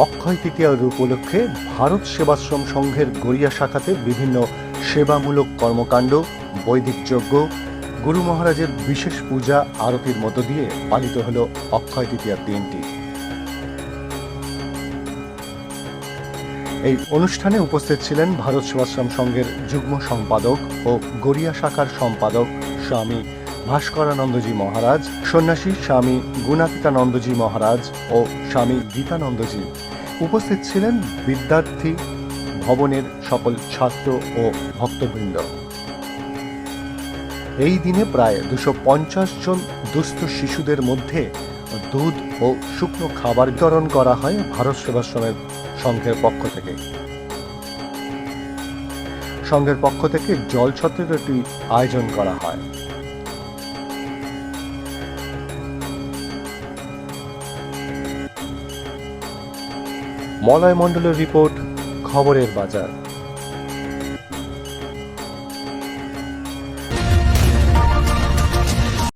অক্ষয় তৃতীয়ার উপলক্ষে ভারত সেবাশ্রম সংঘের গড়িয়া শাখাতে বিভিন্ন সেবামূলক কর্মকাণ্ড, বৈদিক যজ্ঞ, গুরু মহারাজের বিশেষ পূজা আরতির মধ্য দিয়ে পালিত হল অক্ষয় তৃতীয়ার দিনটি। এই অনুষ্ঠানে উপস্থিত ছিলেন ভারত সেবাশ্রম সংঘের যুগ্ম সম্পাদক ও গড়িয়া শাখার সম্পাদক স্বামী ভাস্করানন্দজি মহারাজ, সন্ন্যাসী স্বামী গুণাতীতানন্দজি মহারাজ ও স্বামী গীতানন্দজি। উপস্থিত ছিলেন বিদ্যার্থী ভবনের সকল ছাত্র ও ভক্তবৃন্দ। এই দিনে প্রায় 250 জন দুস্থ শিশুদের মধ্যে দুধ ও শুকনো খাবার বিতরণ করা হয় ভারত সেবাশ্রমের সংঘের পক্ষ থেকে। সংঘের পক্ষ থেকে জলছত্রের একটি আয়োজন করা হয়। মলয় মণ্ডলের রিপোর্ট, খবরের বাজার।